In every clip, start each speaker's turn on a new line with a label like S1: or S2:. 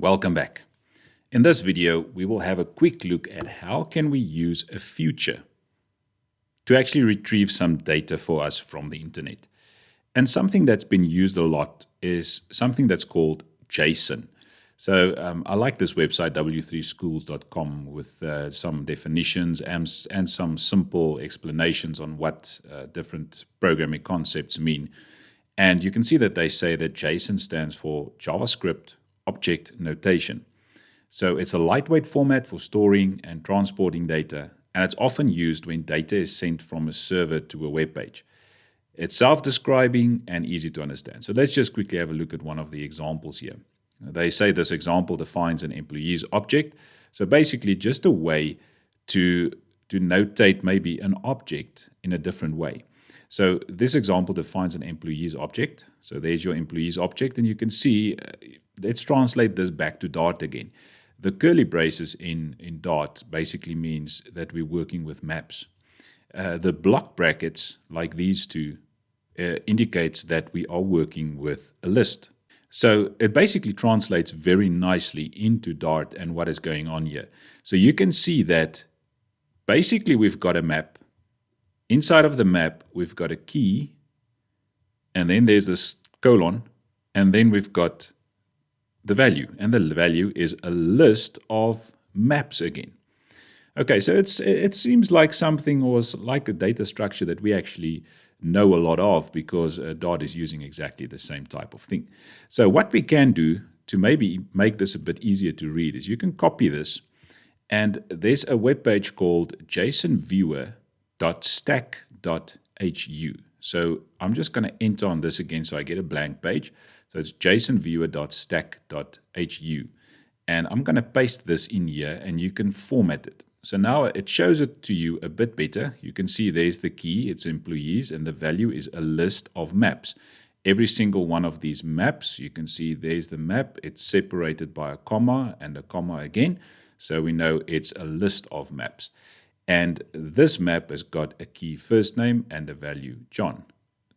S1: Welcome back. In this video, we will have a quick look at how can we use a future to actually retrieve some data for us from the internet. And something that's been used a lot is something that's called Json. So I like this website, w3schools.com, with some definitions and some simple explanations on what different programming concepts mean. And you can see that they say that Json stands for JavaScript Object Notation. So it's a lightweight format for storing and transporting data, and it's often used when data is sent from a server to a web page. It's self-describing and easy to understand. So let's just quickly have a look at one of the examples here. They say this example defines an employee's object. So basically just a way to notate maybe an object in a different way. So this example defines an employee's object. So there's your employee's object, and you can see, let's translate this back to Dart again. The curly braces in Dart basically means that we're working with maps. The block brackets, like these two, indicates that we are working with a list. So it basically translates very nicely into Dart and what is going on here. So you can see that basically we've got a map. Inside of the map, we've got a key, and then there's this colon, and then we've got the value, and the value is a list of maps again. Okay, so it seems like something or like a data structure that we actually know a lot of, because Dart is using exactly the same type of thing. So what we can do to maybe make this a bit easier to read is you can copy this, and there's a web page called jsonviewer.stack.hu. So I'm just going to enter on this again so I get a blank page. So it's jsonviewer.stack.hu. And I'm going to paste this in here, and you can format it. So now it shows it to you a bit better. You can see there's the key, it's employees, and the value is a list of maps. Every single one of these maps, you can see there's the map. It's separated by a comma and a comma again. So we know it's a list of maps. And this map has got a key first name and a value John,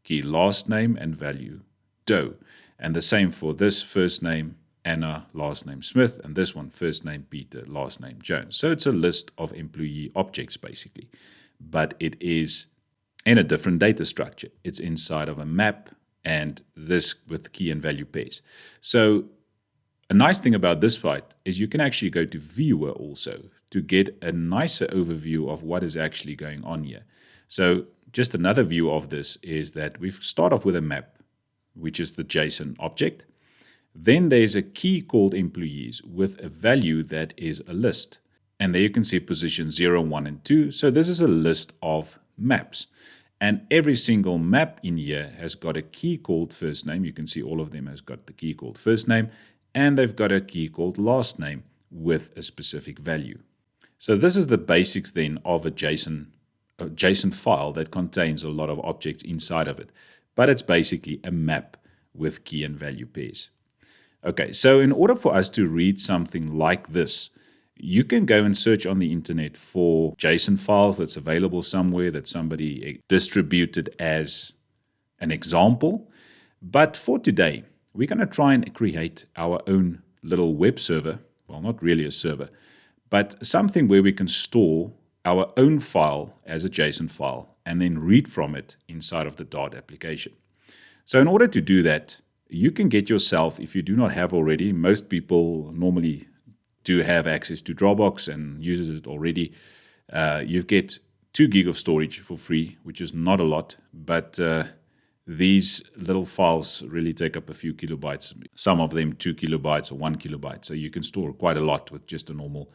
S1: key last name and value Doe. And the same for this first name Anna, last name Smith, and this one first name Peter, last name Jones. So it's a list of employee objects basically, but it is in a different data structure. It's inside of a map, and this with key and value pairs. So a nice thing about this site is you can actually go to viewer also to get a nicer overview of what is actually going on here. So just another view of this is that we start off with a map, which is the JSON object. Then there's a key called employees with a value that is a list. And there you can see position 0, 1, and 2. So this is a list of maps. And every single map in here has got a key called first name. You can see all of them has got the key called first name. And they've got a key called last name with a specific value. So this is the basics then of a JSON file that contains a lot of objects inside of it. But it's basically a map with key and value pairs. Okay, so in order for us to read something like this, you can go and search on the internet for JSON files that's available somewhere that somebody distributed as an example. But for today, we're going to try and create our own little web server. Well, not really a server, but something where we can store our own file as a JSON file and then read from it inside of the Dart application. So in order to do that, you can get yourself, if you do not have already, most people normally do have access to Dropbox and uses it already. You get 2 gig of storage for free, which is not a lot, but these little files really take up a few kilobytes. Some of them 2 kilobytes or 1 kilobyte. So you can store quite a lot with just a normal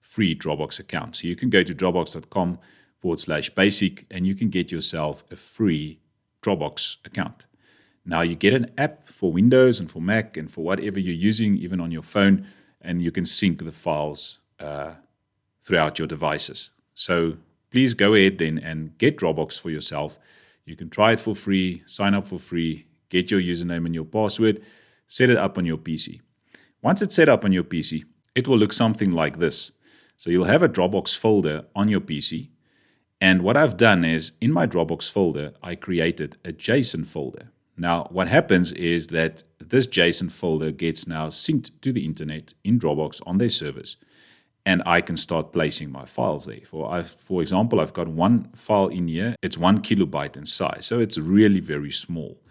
S1: free Dropbox account. So you can go to dropbox.com/basic and you can get yourself a free Dropbox account. Now you get an app for Windows and for Mac and for whatever you're using, even on your phone, and you can sync the files throughout your devices. So please go ahead then and get Dropbox for yourself. You can try it for free, sign up for free, get your username and your password, set it up on your PC. Once it's set up on your PC, it will look something like this. So you'll have a Dropbox folder on your PC. And what I've done is, in my Dropbox folder, I created a JSON folder. Now, what happens is that this JSON folder gets now synced to the internet in Dropbox on their servers, and I can start placing my files there. For example, I've got one file in here. It's 1 kilobyte in size, so it's really very small.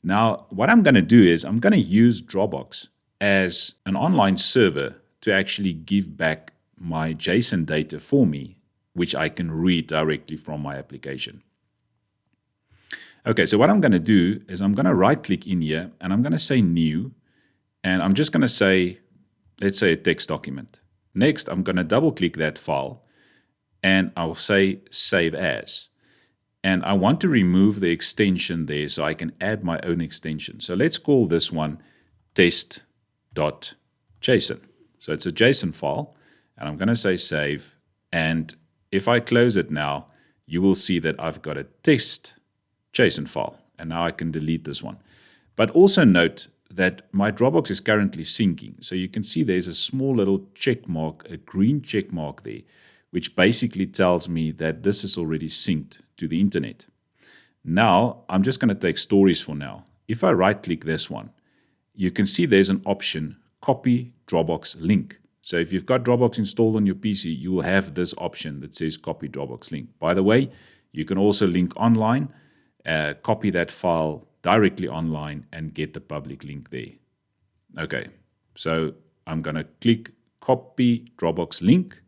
S1: Now, what I'm going to do is I'm going to use Dropbox as an online server to actually give back my JSON data for me, which I can read directly from my application. Okay, so what I'm going to do is I'm going to right-click in here, and I'm going to say New, and I'm just going to say, let's say a text document. Next, I'm going to double-click that file, and I'll say Save As. And I want to remove the extension there so I can add my own extension. So let's call this one test.json. So it's a JSON file, and I'm going to say Save. And if I close it now, you will see that I've got a test JSON file, and now I can delete this one. But also note that my Dropbox is currently syncing. So you can see there's a small little check mark, a green check mark there, which basically tells me that this is already synced to the internet. Now, I'm just going to take stories for now. If I right-click this one, you can see there's an option, Copy Dropbox Link. So if you've got Dropbox installed on your PC, you will have this option that says Copy Dropbox Link. By the way, you can also link online, copy that file directly online and get the public link there. Okay, so I'm going to click Copy Dropbox Link,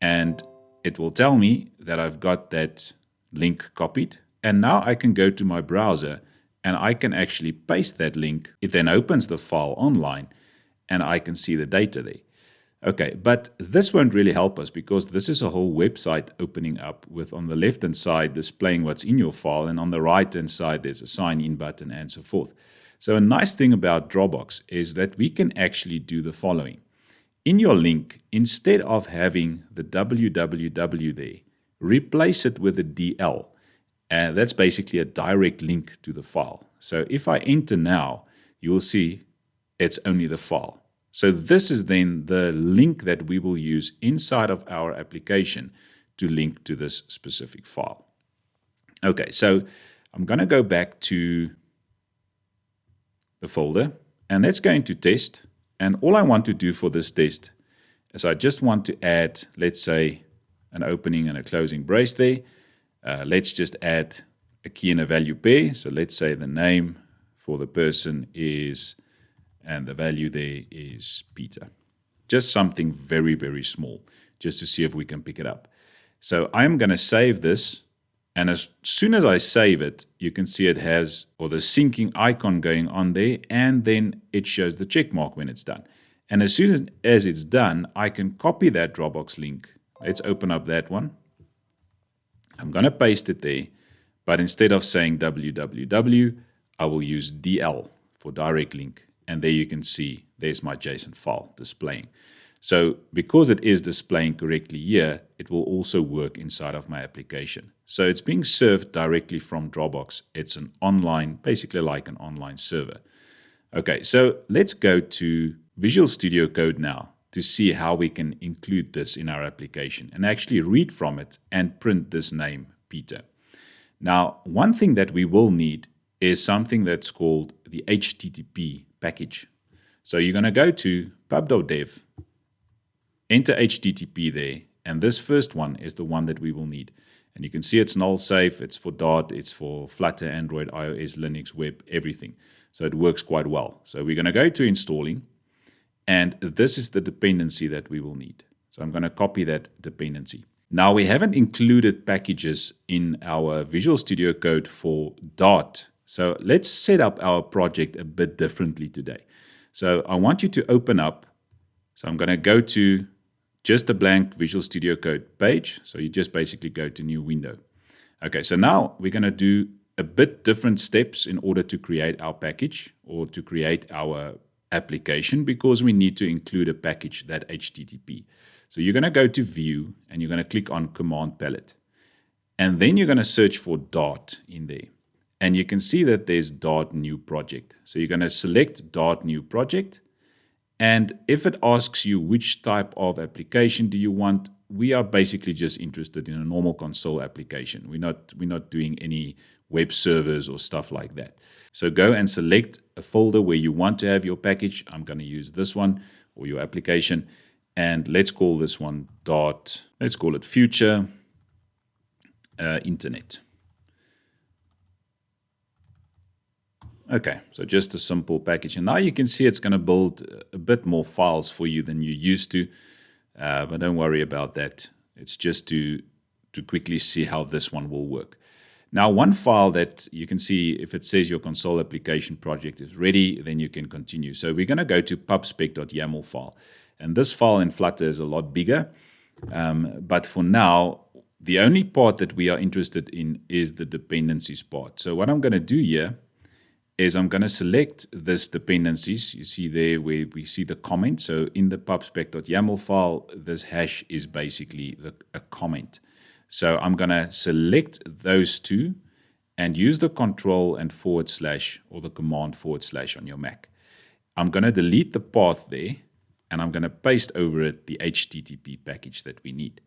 S1: and it will tell me that I've got that link copied. And now I can go to my browser and I can actually paste that link. It then opens the file online and I can see the data there. Okay, but this won't really help us because this is a whole website opening up with on the left-hand side displaying what's in your file, and on the right-hand side there's a sign-in button and so forth. So a nice thing about Dropbox is that we can actually do the following. In your link, instead of having the www there, replace it with a DL. That's basically a direct link to the file. So if I enter now, you will see it's only the file. So this is then the link that we will use inside of our application to link to this specific file. Okay, so I'm going to go back to the folder, and let's go into test. And all I want to do for this test is I just want to add, let's say, an opening and a closing brace there. Let's just add a key and a value pair. So let's say the name for the person is, and the value there is Peter. Just something very, very small, just to see if we can pick it up. So I'm going to save this, and as soon as I save it, you can see it has, or the syncing icon going on there, and then it shows the check mark when it's done. And as soon as it's done, I can copy that Dropbox link. Let's open up that one. I'm going to paste it there, but instead of saying www, I will use DL for direct link. And there you can see there's my JSON file displaying. So because it is displaying correctly here, it will also work inside of my application. So it's being served directly from Dropbox. It's an online, basically like an online server. Okay, so let's go to Visual Studio Code now to see how we can include this in our application and actually read from it and print this name, Peter. Now, one thing that we will need is something that's called the HTTP package. So you're going to go to pub.dev, enter HTTP there, and this first one is the one that we will need. And you can see it's null safe, it's for Dart, it's for Flutter, Android, iOS, Linux, web, everything. So it works quite well. So we're going to go to installing, and this is the dependency that we will need. So I'm going to copy that dependency. Now we haven't included packages in our Visual Studio Code for Dart. So let's set up our project a bit differently today. So I want you to open up. So I'm going to go to just a blank Visual Studio Code page. So you just basically go to new window. Okay, so now we're going to do a bit different steps in order to create our package or to create our application, because we need to include a package, that HTTP. So you're going to go to View and you're going to click on Command Palette. And then you're going to search for Dart in there. And you can see that there's Dart New Project. So you're going to select Dart New Project. And if it asks you which type of application do you want, we are basically just interested in a normal console application. We're not doing any web servers or stuff like that. So go and select a folder where you want to have your package. I'm going to use this one, or your application, and let's call this one let's call it future internet. Okay, so just a simple package. And now you can see it's going to build a bit more files for you than you used to, but don't worry about that. It's just to quickly see how this one will work. Now, one file that you can see, if it says your console application project is ready, then you can continue. So we're going to go to pubspec.yaml file. And this file in Flutter is a lot bigger. But for now, the only part that we are interested in is the dependencies part. So what I'm going to do here is I'm going to select this dependencies. You see there where we see the comment. So in the pubspec.yaml file, this hash is basically a comment. So I'm going to select those two and use the control and / or the command / on your Mac. I'm going to delete the path there, and I'm going to paste over it the HTTP package that we need.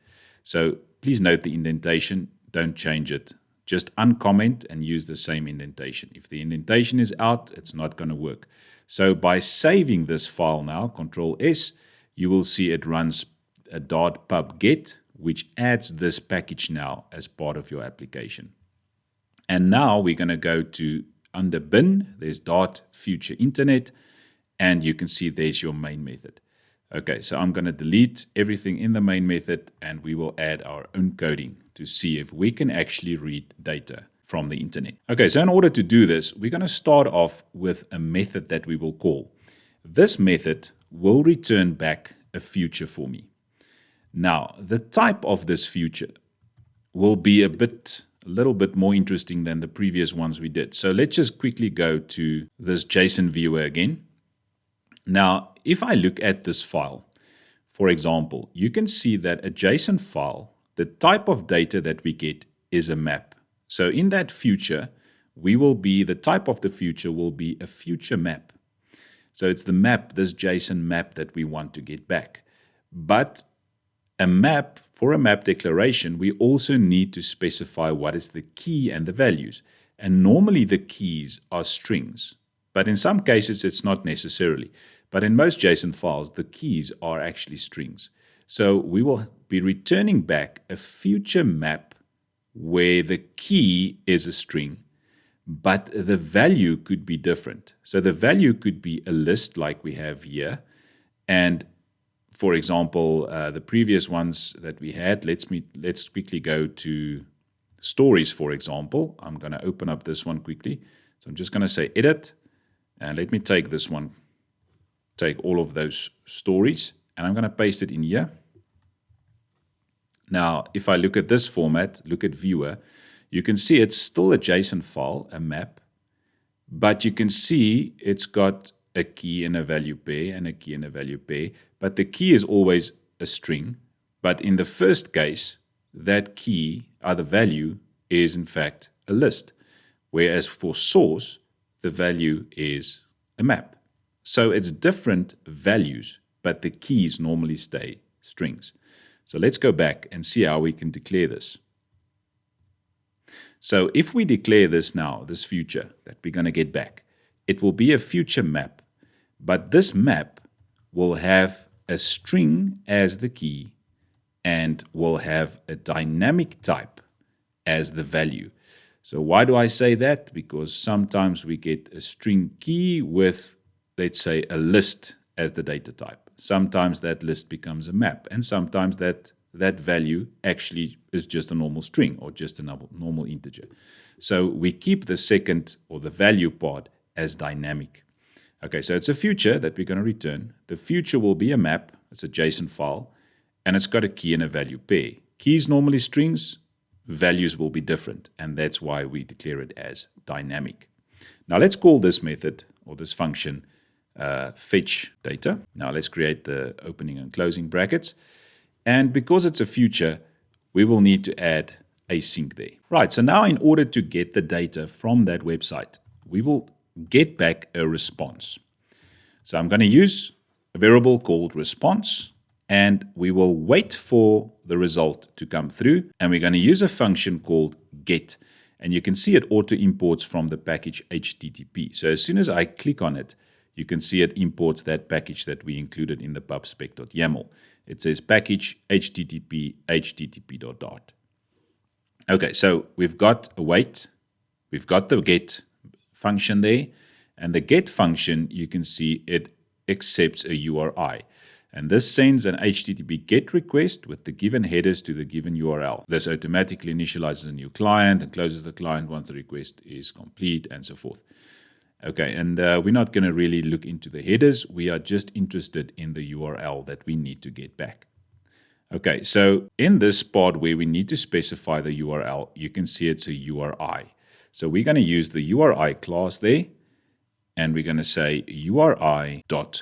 S1: So please note the indentation. Don't change it. Just uncomment and use the same indentation. If the indentation is out, it's not going to work. So by saving this file now, Control S, you will see it runs a .pubget, which adds this package now as part of your application. And now we're going to go to under bin, there's .future internet, and you can see there's your main method. Okay, so I'm going to delete everything in the main method, and we will add our own coding to see if we can actually read data from the internet. Okay, so in order to do this, we're going to start off with a method that we will call. This method will return back a future for me. Now, the type of this future will be a little bit more interesting than the previous ones we did. So let's just quickly go to this JSON viewer again. Now, if I look at this file, for example, you can see that a JSON file, the type of data that we get is a map. So in that future, the type of the future will be a future map. So it's the map, this JSON map that we want to get back. But for a map declaration, we also need to specify what is the key and the values. And normally the keys are strings, but in some cases it's not necessarily. But in most JSON files, the keys are actually strings. So we will be returning back a future map where the key is a string, but the value could be different. So the value could be a list like we have here. And for example, the previous ones that we had, let's quickly go to stories, for example. I'm going to open up this one quickly. So I'm just going to say edit, and let me take this one, take all of those stories, and I'm going to paste it in here. Now, if I look at this format, look at viewer, you can see it's still a JSON file, a map, but you can see it's got a key and a value pair and a key and a value pair, but the key is always a string. But in the first case, that key, the value, is in fact a list, whereas for source, the value is a map. So it's different values, but the keys normally stay strings. So let's go back and see how we can declare this. So if we declare this now, this future that we're going to get back, it will be a future map, but this map will have a string as the key and will have a dynamic type as the value. So why do I say that? Because sometimes we get a string key with, let's say, a list as the data type. Sometimes that list becomes a map, and sometimes that value actually is just a normal string or just a normal integer. So we keep the second, or the value part, as dynamic. Okay, so it's a future that we're going to return. The future will be a map. It's a JSON file, and it's got a key and a value pair. Keys normally strings, values will be different, and that's why we declare it as dynamic. Now let's call this method, or this function, fetch data. Now let's create the opening and closing brackets. And because it's a future, we will need to add async there. Right, so now in order to get the data from that website, we will get back a response. So I'm going to use a variable called response, and we will wait for the result to come through, and we're going to use a function called get. And you can see it auto imports from the package HTTP. So as soon as I click on it, you can see it imports that package that we included in the pubspec.yaml. It says package HTTP http ... Okay, so we've got await, we've got the get function there, and the get function, you can see it accepts a URI. And this sends an HTTP GET request with the given headers to the given URL. This automatically initializes a new client and closes the client once the request is complete, and so forth. Okay, and we're not going to really look into the headers. We are just interested in the URL that we need to get back. Okay, so in this part where we need to specify the URL, you can see it's a URI. So we're going to use the URI class there, and we're going to say URI.pass,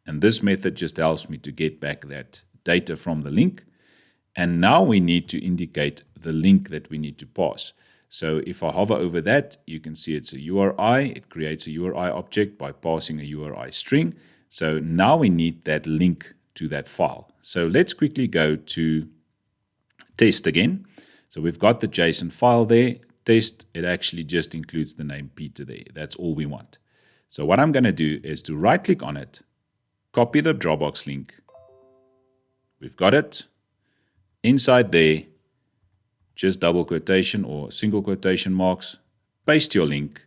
S1: and this method just helps me to get back that data from the link. And now we need to indicate the link that we need to pass. So if I hover over that, you can see it's a URI. It creates a URI object by passing a URI string. So now we need that link to that file. So let's quickly go to test again. So we've got the JSON file there. Test, it actually just includes the name Peter there. That's all we want. So what I'm going to do is to right click on it, copy the Dropbox link. We've got it. Inside there, just double quotation or single quotation marks, paste your link.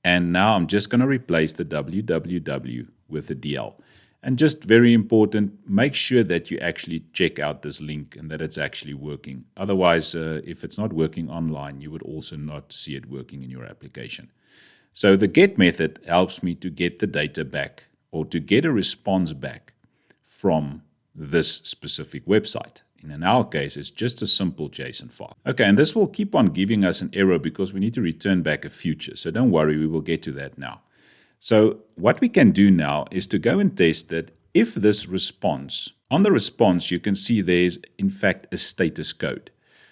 S1: And now I'm just going to replace the www with a DL. And just very important, make sure that you actually check out this link and that it's actually working. Otherwise, if it's not working online, you would also not see it working in your application. So the get method helps me to get the data back or to get a response back from this specific website. And in our case, it's just a simple JSON file. Okay, and this will keep on giving us an error because we need to return back a future. So don't worry, we will get to that now. So what we can do now is to go and test that if this response, on the response, you can see there's in fact a status code.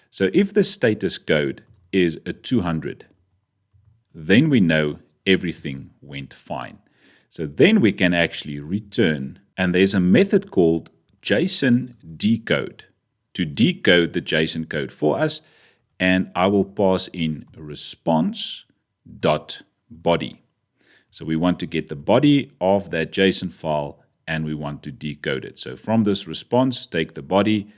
S1: So if the status code is a 200, then we know everything went fine. So then we can actually return, and there's a method called JSON decode to decode the JSON code for us, and I will pass in response.body. So we want to get the body of that JSON file and we want to decode it. So from this response, take the body,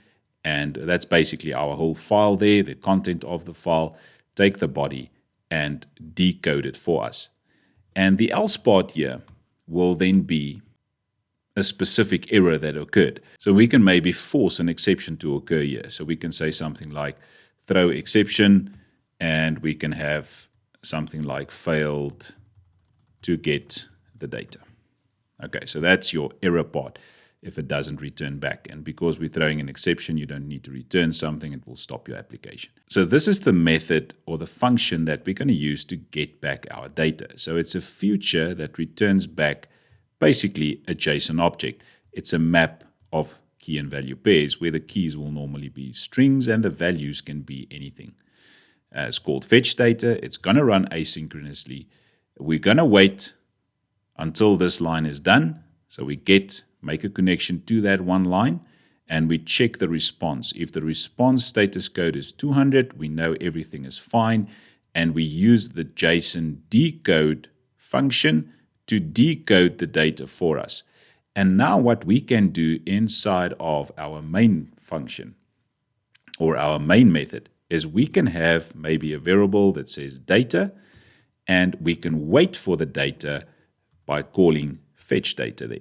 S1: and that's basically our whole file there, the content of the file, take the body and decode it for us. And the else part here will then be a specific error that occurred. So we can maybe force an exception to occur here. So we can say something like throw exception, and we can have something like failed to get the data. Okay, so that's your error part if it doesn't return back. And because we're throwing an exception, you don't need to return something, it will stop your application. So this is the method or the function that we're going to use to get back our data. So it's a feature that returns back basically a JSON object. It's a map of key and value pairs where the keys will normally be strings and the values can be anything. It's called fetch data. It's going to run asynchronously. We're going to wait until this line is done. So we make a connection to that one line, and we check the response. If the response status code is 200, we know everything is fine, and we use the JSON decode function to decode the data for us. And now what we can do inside of our main function or our main method is we can have maybe a variable that says data, and we can wait for the data by calling fetch data there.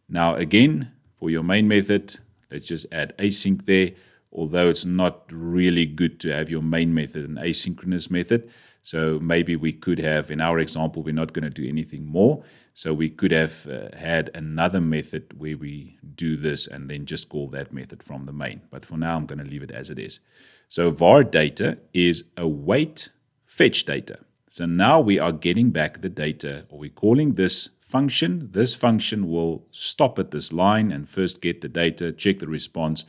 S1: Now again, for your main method, let's just add async there, although it's not really good to have your main method an asynchronous method. So maybe we could have, in our example, we're not going to do anything more. So we could have had another method where we do this and then just call that method from the main. But for now, I'm going to leave it as it is. So var data is await fetch data. So now we are getting back the data, or we're calling this function. This function will stop at this line and first get the data, check the response,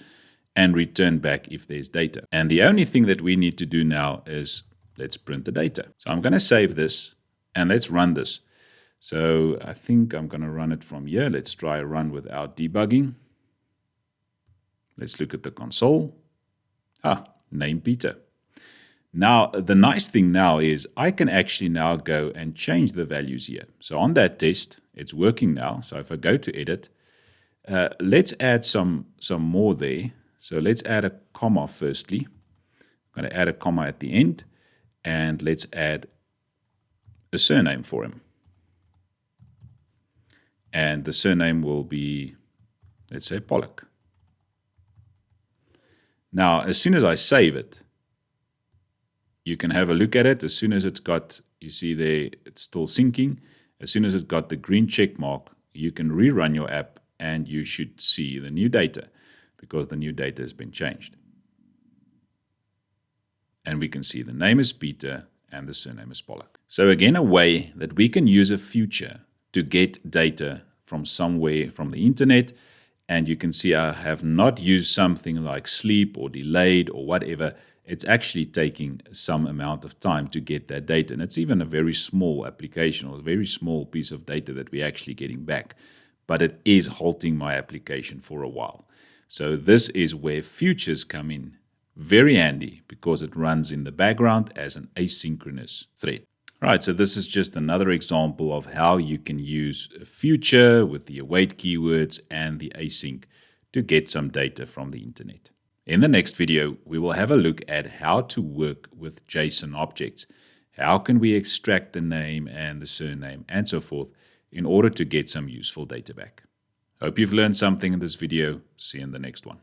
S1: and return back if there's data. And the only thing that we need to do now is let's print the data. So I'm going to save this and let's run this. So I think I'm going to run it from here. Let's try a run without debugging. Let's look at the console. Name Peter. Now, the nice thing now is I can actually now go and change the values here. So on that test, it's working now. So if I go to edit, let's add some more there. So let's add a comma firstly. I'm going to add a comma at the end, and let's add a surname for him. And the surname will be, let's say, Pollock. Now, as soon as I save it, you can have a look at it. As soon as it's got, you see there, it's still syncing. As soon as it got the green check mark, you can rerun your app and you should see the new data because the new data has been changed. And we can see the name is Peter and the surname is Pollock. So again, a way that we can use a future to get data from somewhere from the internet. And you can see I have not used something like sleep or delayed or whatever. It's actually taking some amount of time to get that data. And it's even a very small application or a very small piece of data that we're actually getting back. But it is halting my application for a while. So this is where futures come in very handy because it runs in the background as an asynchronous thread. All right, so this is just another example of how you can use a future with the await keywords and the async to get some data from the internet. In the next video, we will have a look at how to work with JSON objects. How can we extract the name and the surname and so forth in order to get some useful data back. Hope you've learned something in this video. See you in the next one.